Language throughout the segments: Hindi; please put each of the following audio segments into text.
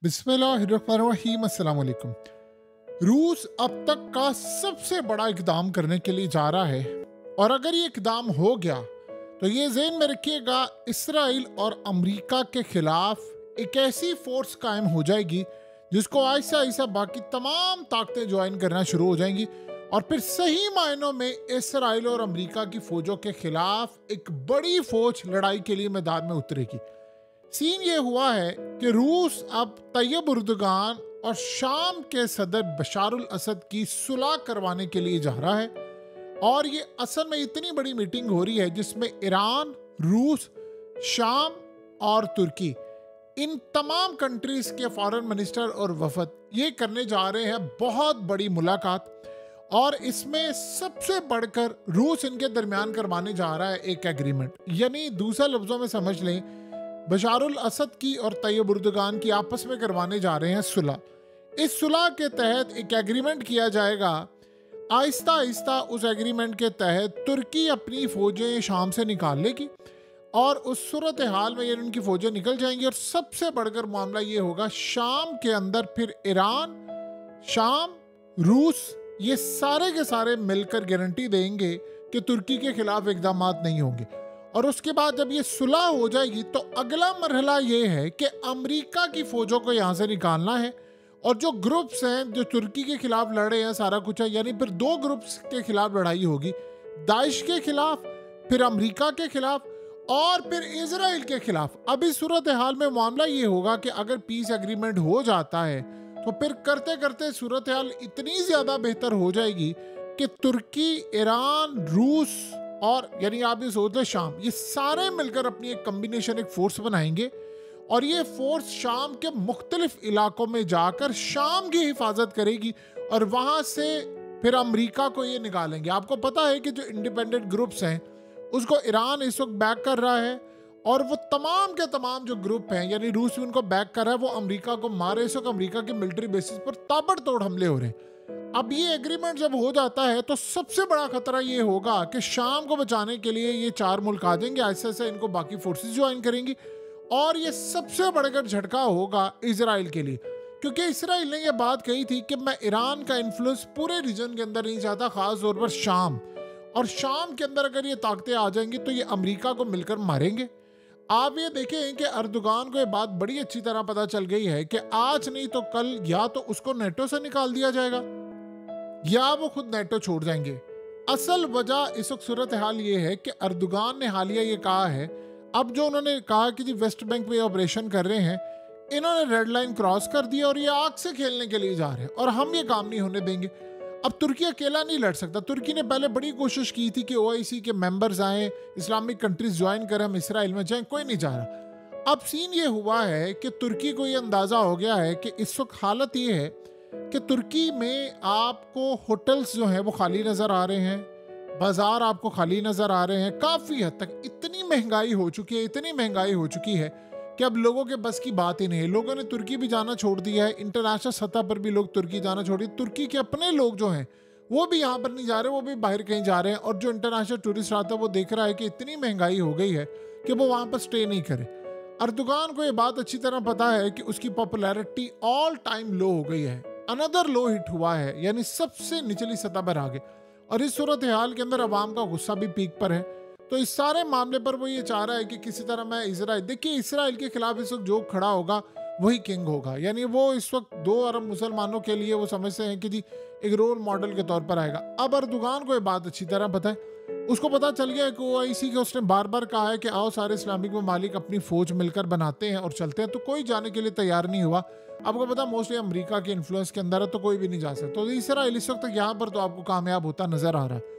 बिस्मिल्लाहिर्रहमानिर्रहीम। अस्सलाम वालेकुम। रूस अब तक का सबसे बड़ा इकदाम करने के लिए जा रहा है, और अगर ये इकदाम हो गया तो ये ज़हन में रखिएगा, इसराइल और अमेरिका के खिलाफ एक ऐसी फोर्स कायम हो जाएगी जिसको आहिस्ता आहिस्ता बाकी तमाम ताकतें ज्वाइन करना शुरू हो जाएंगी, और फिर सही मायनों में इसराइल और अमेरिका की फौजों के खिलाफ एक बड़ी फौज लड़ाई के लिए मैदान में उतरेगी। सीन ये हुआ है कि रूस अब तैयब उर्दुगान और शाम के सदर बशारुल असद की सुलह करवाने के लिए जा रहा है, और ये असल में इतनी बड़ी मीटिंग हो रही है जिसमें ईरान, रूस, शाम और तुर्की, इन तमाम कंट्रीज के फॉरेन मिनिस्टर और वफद ये करने जा रहे हैं बहुत बड़ी मुलाकात। और इसमें सबसे बढ़कर रूस इनके दरमियान करवाने जा रहा है एक एग्रीमेंट, यानी दूसरे लफ्जों में समझ लें बशारुल असद की और तैयब उर्दुगान की आपस में करवाने जा रहे हैं सुलह। इस सुलह के तहत एक एग्रीमेंट किया जाएगा। आहिस्ता आहिस्ता उस एग्रीमेंट के तहत तुर्की अपनी फौजें शाम से निकाल लेगी, और उस सूरत हाल में ये उनकी फौजें निकल जाएंगी, और सबसे बढ़कर मामला ये होगा शाम के अंदर फिर ईरान, शाम, रूस ये सारे के सारे मिलकर गारंटी देंगे कि तुर्की के खिलाफ इकदाम नहीं होंगे। और उसके बाद जब ये सुलह हो जाएगी तो अगला मरहला ये है कि अमेरिका की फौजों को यहाँ से निकालना है, और जो ग्रुप्स हैं जो तुर्की के खिलाफ लड़े हैं सारा कुछ है, यानी फिर दो ग्रुप्स के खिलाफ लड़ाई होगी, दाइश के खिलाफ, फिर अमेरिका के खिलाफ, और फिर इजराइल के खिलाफ। अब इस सूरत हाल में मामला ये होगा कि अगर पीस एग्रीमेंट हो जाता है तो फिर करते करते सूरत हाल इतनी ज्यादा बेहतर हो जाएगी कि तुर्की, ईरान, रूस और यानी आप ये सोच लें शाम, ये सारे मिलकर अपनी एक कम्बिनेशन, एक फोर्स बनाएंगे, और ये फोर्स शाम के मुख्तलिफ इलाकों में जाकर शाम की हिफाजत करेगी, और वहां से फिर अमेरिका को ये निकालेंगे। आपको पता है कि जो इंडिपेंडेंट ग्रुप्स हैं उसको ईरान इस वक्त बैक कर रहा है, और वो तमाम के तमाम जो ग्रुप हैं यानी रूस भी उनको बैक कर रहा है, वो अमेरिका को मारे। इस वक्त अमेरिका के मिलिट्री बेसिस पर ताबड़तोड़ हमले हो रहे हैं। अब ये एग्रीमेंट जब हो जाता है तो सबसे बड़ा खतरा ये होगा कि शाम को बचाने के लिए ये चार मुल्क आ जाएंगे, ऐसे ऐसे इनको बाकी फोर्सेस ज्वाइन करेंगी, और ये सबसे बढ़कर झटका होगा इजराइल के लिए, क्योंकि इजराइल ने ये बात कही थी कि मैं ईरान का इन्फ्लुएंस पूरे रीजन के अंदर नहीं चाहता, खास तौर पर शाम, और शाम के अंदर अगर ये ताकतें आ जाएंगी तो ये अमेरिका को मिलकर मारेंगे। आप ये देखें कि अर्दोगान को ये बात बड़ी अच्छी तरह पता चल गई है कि आज नहीं तो कल या तो उसको नेटो से निकाल दिया जाएगा या वो खुद नेटो छोड़ जाएंगे। असल वजह इस वक्त सूरत हाल ये है कि अर्दोगान ने हालिया ये कहा है, अब जो उन्होंने कहा कि जी वेस्ट बैंक में ऑपरेशन कर रहे हैं, इन्होंने रेड लाइन क्रॉस कर दी और ये आग से खेलने के लिए जा रहे हैं, और हम ये काम नहीं होने देंगे। अब तुर्की अकेला नहीं लड़ सकता। तुर्की ने पहले बड़ी कोशिश की थी कि ओआईसी के मेंबर्स आए, इस्लामिक कंट्रीज ज्वाइन करें, हम इसराइल में जाएं, कोई नहीं जा रहा। अब सीन ये हुआ है कि तुर्की को ये अंदाजा हो गया है कि इस वक्त हालत ये है कि तुर्की में आपको होटल्स जो हैं वो खाली नजर आ रहे हैं, बाजार आपको खाली नजर आ रहे हैं, काफी हद तक इतनी महंगाई हो चुकी है, इतनी महंगाई हो चुकी है कि अब लोगों के बस की बात ही नहीं है। लोगों ने तुर्की भी जाना छोड़ दिया है, इंटरनेशनल सतह पर भी लोग तुर्की जाना छोड़ दिए। तुर्की के अपने लोग जो हैं वो भी यहाँ पर नहीं जा रहे, वो भी बाहर कहीं जा रहे हैं, और जो इंटरनेशनल टूरिस्ट आता है वो देख रहा है कि इतनी महंगाई हो गई है कि वो वहाँ पर स्टे नहीं करे। अर्दोगान को ये बात अच्छी तरह पता है कि उसकी पॉपुलैरिटी ऑल टाइम लो हो गई है, अनदर लो हिट हुआ है, यानी सबसे निचली सतह पर आ गए, और इस सूरत हाल के अंदर अवाम का गुस्सा भी पीक पर है। तो इस सारे मामले पर वो ये चाह रहा है कि किसी तरह मैं इजराइल, देखिए इजराइल के खिलाफ इस वक्त जो खड़ा होगा वही किंग होगा, यानी वो इस वक्त 2 अरब मुसलमानों के लिए वो समझते हैं कि जी एक रोल मॉडल के तौर पर आएगा। अब अर्दोगान को ये बात अच्छी तरह पता है, उसको पता चल गया है कि ओआईसी के उसने बार बार कहा है कि आओ सारे इस्लामिक ममालिक अपनी फौज मिलकर बनाते हैं और चलते हैं, तो कोई जाने के लिए तैयार नहीं हुआ। आपको पता मोस्टली अमेरिका के इन्फ्लुएंस के अंदर है, तो कोई भी नहीं जा सकता। तो इसराइल इस वक्त तक यहाँ पर तो आपको कामयाब होता नजर आ रहा है।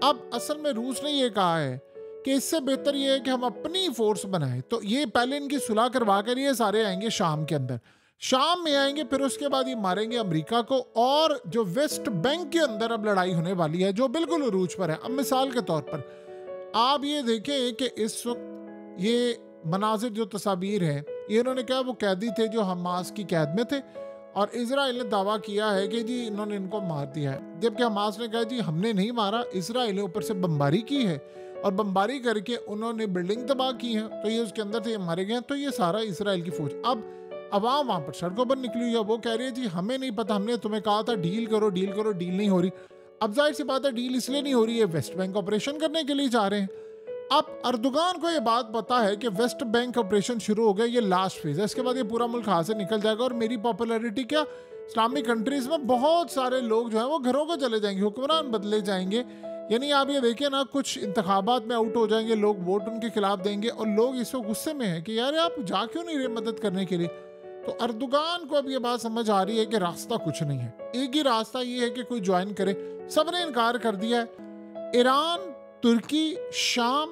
अब असल में रूस ने ये कहा है कि इससे बेहतर ये है कि हम अपनी फोर्स बनाएं, तो ये पहले इनकी सुलह करवा कर ये सारे आएंगे शाम के अंदर, शाम में आएंगे, फिर उसके बाद ये मारेंगे अमेरिका को, और जो वेस्ट बैंक के अंदर अब लड़ाई होने वाली है जो बिल्कुल उरूज पर है। अब मिसाल के तौर पर आप ये देखें कि इस वक्त ये मनाजिर जो तस्वीर हैं, ये इन्होंने कहा वो कैदी थे जो हमास की कैद में थे, और इजराइल ने दावा किया है कि जी इन्होंने इनको मार दिया है, जबकि हमास ने कहा जी हमने नहीं मारा, इजराइल ने ऊपर से बमबारी की है, और बमबारी करके उन्होंने बिल्डिंग तबाह की है, तो ये उसके अंदर थे, ये मारे गए हैं। तो ये सारा इसराइल की फौज। अब अवाम वहां पर सड़कों पर निकली हुई है, वो कह रही है जी हमें नहीं पता, हमने तुम्हें कहा था डील करो डील करो, डील नहीं हो रही। अब जाहिर सी बात है डील इसलिए नहीं हो रही है, वेस्ट बैंक ऑपरेशन करने के लिए जा रहे हैं। अब अर्दोगान को ये बात पता है कि वेस्ट बैंक ऑपरेशन शुरू हो गया, ये लास्ट फेज है, इसके बाद ये पूरा मुल्क हाथ से निकल जाएगा और मेरी पॉपुलैरिटी क्या इस्लामिक कंट्रीज में बहुत सारे लोग जो है वो घरों को चले जाएंगे, हुक्मरान बदले जाएंगे। यानी आप ये देखिए ना, कुछ इंतखाबात में आउट हो जाएंगे लोग, वोट उनके खिलाफ देंगे और लोग इस वक्त गुस्से में हैं कि यार आप जा क्यों नहीं रहे मदद करने के लिए। तो अर्दोगान को अब ये बात समझ आ रही है कि रास्ता कुछ नहीं है, एक ही रास्ता ये है कि कोई ज्वाइन करे। सबने इनकार कर दिया है, ईरान, तुर्की, शाम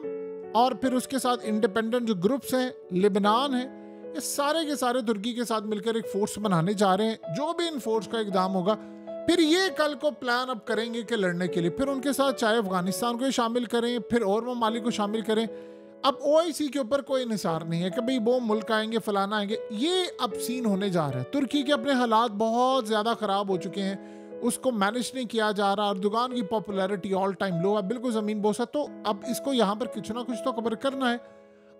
और फिर उसके साथ इंडिपेंडेंट जो ग्रुप्स हैं, लेबनान है, ये सारे के सारे तुर्की के साथ मिलकर एक फोर्स बनाने जा रहे हैं। जो भी इन फोर्स का इकदाम होगा फिर ये कल को प्लान अब करेंगे कि लड़ने के लिए, फिर उनके साथ चाहे अफगानिस्तान को शामिल करें, फिर और ममालिक को शामिल करें। अब ओआईसी के ऊपर कोई निसार नहीं है कि भाई वो मुल्क आएंगे फलाना आएंगे, ये अब सीन होने जा रहा है। तुर्की के अपने हालात बहुत ज़्यादा ख़राब हो चुके हैं, उसको मैनेज नहीं किया जा रहा। अर्दोगान की पॉपुलैरिटी ऑल टाइम लो है, बिल्कुल ज़मीन बोसा। तो अब इसको यहाँ पर कुछ ना कुछ तो कवर करना है।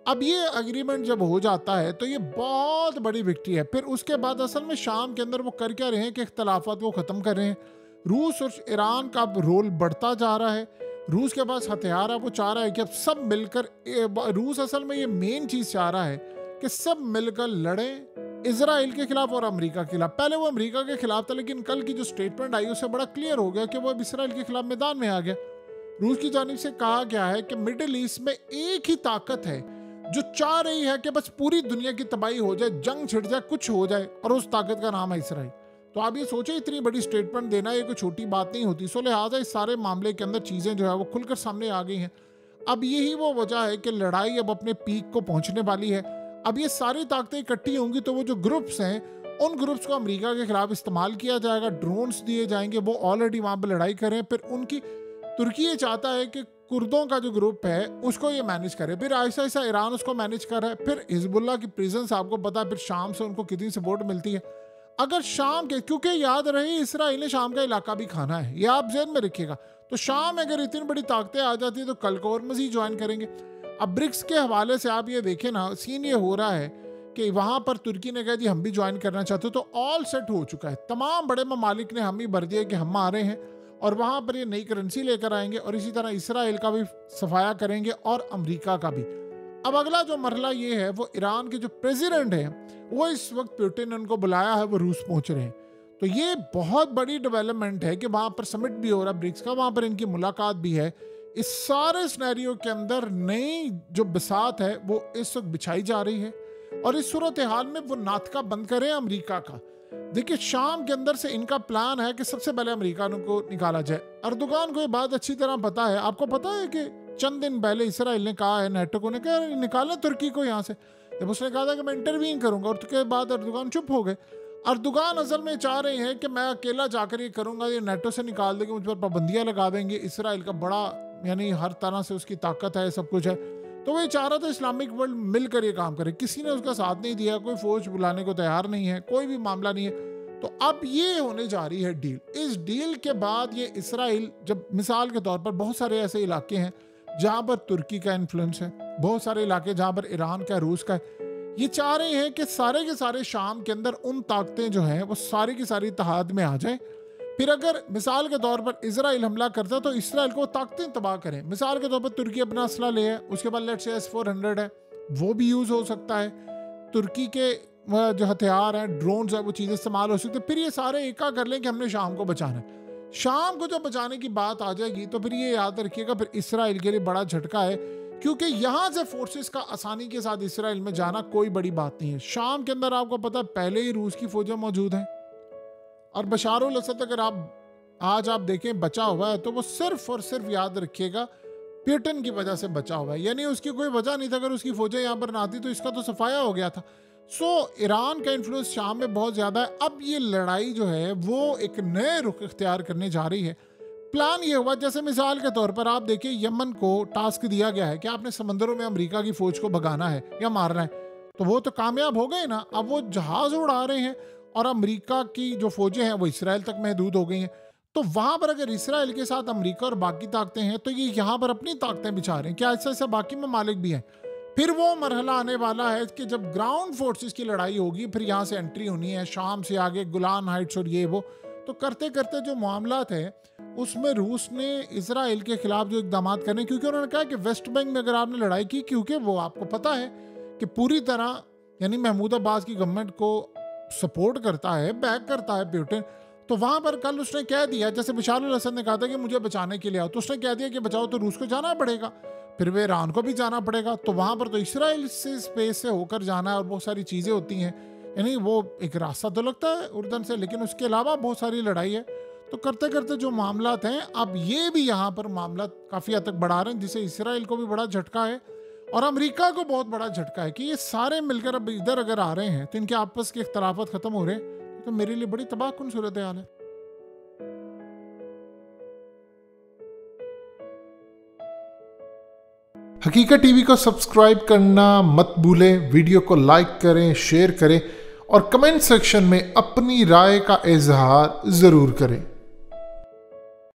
अब ये अग्रीमेंट जब हो जाता है तो ये बहुत बड़ी विक्ट्री है। फिर उसके बाद असल में शाम के अंदर वो कर क्या रहे हैं कि इख्तलाफात को ख़त्म कर रहे हैं। रूस और ईरान का रोल बढ़ता जा रहा है, रूस के पास हथियार है, वो चाह रहा है कि अब सब मिलकर, रूस असल में ये मेन चीज़ चाह रहा है कि सब मिलकर लड़ें इजराइल के खिलाफ और अमेरिका के खिलाफ। पहले वो अमेरिका के खिलाफ था, लेकिन कल की जो स्टेटमेंट आई उससे बड़ा क्लियर हो गया कि वो अब इसराइल के खिलाफ मैदान में आ गया। रूस की जानिब से कहा गया है कि मिडिल ईस्ट में एक ही ताकत है जो चाह रही है कि बस पूरी दुनिया की तबाही हो जाए, जंग छिड़ जाए, कुछ हो जाए, और उस ताकत का नाम है इसराइल। तो आप ये सोचे इतनी बड़ी स्टेटमेंट देना ये कोई छोटी बात नहीं होती। सो लिहाजा इस सारे मामले के अंदर चीज़ें जो है वो खुलकर सामने आ गई हैं। अब यही वो वजह है कि लड़ाई अब अपने पीक को पहुंचने वाली है। अब ये सारी ताकतें इकट्ठी होंगी तो वो जो ग्रुप्स हैं उन ग्रुप्स को अमेरिका के खिलाफ इस्तेमाल किया जाएगा, ड्रोन्स दिए जाएंगे, वो ऑलरेडी वहाँ पर लड़ाई करें। फिर उनकी तुर्की ये चाहता है कि कुर्दों का जो ग्रुप है उसको ये मैनेज करे, फिर ऐसा ऐसा ईरान उसको मैनेज कर रहा है। फिर हिजबुल्लाह की प्रिजन्स आपको पता है, फिर शाम से उनको कितनी सपोर्ट मिलती है। अगर शाम के, क्योंकि याद रहे इसराइल ने शाम का इलाका भी खाना है, ये आप जेहन में रखिएगा। तो शाम अगर इतनी बड़ी ताकतें आ जाती है तो कल को और मजीद ज्वाइन करेंगे। अब ब्रिक्स के हवाले से आप ये देखें ना, सीन ये हो रहा है कि वहाँ पर तुर्की ने कहा जी हम भी ज्वाइन करना चाहते हो, तो ऑल सेट हो चुका है। तमाम बड़े ममालिक ने हम ही भर दिया कि हम आ रहे हैं और वहाँ पर ये नई करेंसी लेकर आएंगे, और इसी तरह इसराइल का भी सफाया करेंगे और अमेरिका का भी। अब अगला जो मरला ये है, वो ईरान के जो प्रेसिडेंट हैं वो इस वक्त पुतिन ने उनको बुलाया है, वो रूस पहुंच रहे हैं। तो ये बहुत बड़ी डेवलपमेंट है कि वहाँ पर समिट भी हो रहा है ब्रिक्स का, वहाँ पर इनकी मुलाकात भी है। इस सारे सिनेरियो के अंदर नई जो बिसात है वो इस वक्त बिछाई जा रही है, और इस सूरत हाल में वो नाटका बंद करें अमेरिका का। देखिए शाम के अंदर से इनका प्लान है कि सबसे पहले अमेरिका को निकाला जाए। अर्दोगान को ये बात अच्छी तरह पता है। आपको पता है कि चंद दिन पहले इसराइल ने कहा है नेटो को, ने कहा निकालें तुर्की को यहाँ से। जब उसने कहा था कि मैं इंटरवीन करूंगा, और उसके बाद अर्दोगान चुप हो गए। अर्दोगान असल में चाह रहे हैं कि मैं अकेला जाकर ये करूंगा, ये नेटो से निकाल देंगे, मुझ पर पाबंदियां लगा देंगे। इसराइल का बड़ा यानी हर तरह से उसकी ताकत है, सब कुछ है। तो वो ये चाह रहा था इस्लामिक वर्ल्ड मिलकर ये काम करे। किसी ने उसका साथ नहीं दिया, कोई फौज बुलाने को तैयार नहीं है, कोई भी मामला नहीं है। तो अब ये होने जा रही है डील। इस डील के बाद ये इसराइल, जब मिसाल के तौर पर बहुत सारे ऐसे इलाके हैं जहाँ पर तुर्की का इन्फ्लुएंस है, बहुत सारे इलाके जहाँ पर ईरान का, रूस का है, ये चाह रहे हैं कि सारे के सारे शाम के अंदर उन ताकतें जो हैं वो सारी की सारी इत्तेहाद में आ जाएं। फिर अगर मिसाल के तौर पर इसराइल हमला करता है तो इसराइल को ताकतें तबाह करें। मिसाल के तौर पर तुर्की अपना असला ले है, उसके बाद लेट्स से S-400 है, वो भी यूज़ हो सकता है। तुर्की के जो हथियार हैं, ड्रोन्स है, वो चीज़ें इस्तेमाल हो सकती है। फिर ये सारे एका कर लें कि हमने शाम को बचाना है। शाम को जब बचाने की बात आ जाएगी तो फिर ये याद रखिएगा, फिर इसराइल के लिए बड़ा झटका है, क्योंकि यहाँ से फोर्सेस का आसानी के साथ इसराइल में जाना कोई बड़ी बात नहीं है। शाम के अंदर आपको पता है पहले ही रूस की फौजें मौजूद हैं, और बशार अल असद अगर आज आप देखें बचा हुआ है तो वो सिर्फ और सिर्फ याद रखिएगा पुतिन की वजह से बचा हुआ है। यानी उसकी कोई वजह नहीं था, अगर उसकी फौजें यहाँ पर ना आती तो इसका तो सफाया हो गया था। ईरान का इन्फ्लुएंस शाम में बहुत ज़्यादा है। अब ये लड़ाई जो है वो एक नए रुख इख्तियार करने जा रही है। प्लान ये हुआ, जैसे मिसाल के तौर पर आप देखिए यमन को टास्क दिया गया है कि आपने समंदरों में अमेरिका की फौज को भगाना है या मारना है, तो वो तो कामयाब हो गए ना। अब वो जहाज उड़ा रहे हैं और अमेरिका की जो फौजें हैं वो इसराइल तक महदूद हो गई हैं। तो वहां पर अगर इसराइल के साथ अमेरिका और बाकी ताकतें हैं तो ये यहाँ पर अपनी ताकतें बिछा रहे हैं। क्या ऐसा ऐसा बाकी ममालिक भी हैं? फिर वो मरहला आने वाला है कि जब ग्राउंड फोर्सेस की लड़ाई होगी, फिर यहाँ से एंट्री होनी है, शाम से आगे गुलान हाइट्स और ये वो। तो करते करते जो मामलात है उसमें रूस ने इजराइल के खिलाफ जो इकदाम करने, क्योंकि उन्होंने कहा कि वेस्ट बैंक में अगर आपने लड़ाई की, क्योंकि वो आपको पता है कि पूरी तरह यानी महमूद अब्बास की गवर्नमेंट को सपोर्ट करता है, बैक करता है पुतिन, तो वहां पर कल उसने कह दिया, जैसे बशार अल असद ने कहा था कि मुझे बचाने के लिए आओ, तो उसने कह दिया कि बचाओ तो रूस को जाना पड़ेगा, फिर वे ईरान को भी जाना पड़ेगा। तो वहां पर तो इसराइल से स्पेस से होकर जाना है और बहुत सारी चीज़ें होती हैं, यानी वो एक रास्ता तो लगता है उर्दन से, लेकिन उसके अलावा बहुत सारी लड़ाई है। तो करते करते जो मामलात हैं, अब ये भी यहाँ पर मामला काफ़ी हद तक बढ़ा रहे हैं, जिससे इसराइल को भी बड़ा झटका है और अमेरिका को बहुत बड़ा झटका है कि ये सारे मिलकर अब इधर अगर आ रहे हैं तो इनके आपस के इख्तलाफात खत्म हो रहे हैं। तो मेरे लिए बड़ी तबाहकुन सूरत हाल है। हकीकत टीवी को सब्सक्राइब करना मत भूलें, वीडियो को लाइक करें, शेयर करें और कमेंट सेक्शन में अपनी राय का इजहार ज़रूर करें।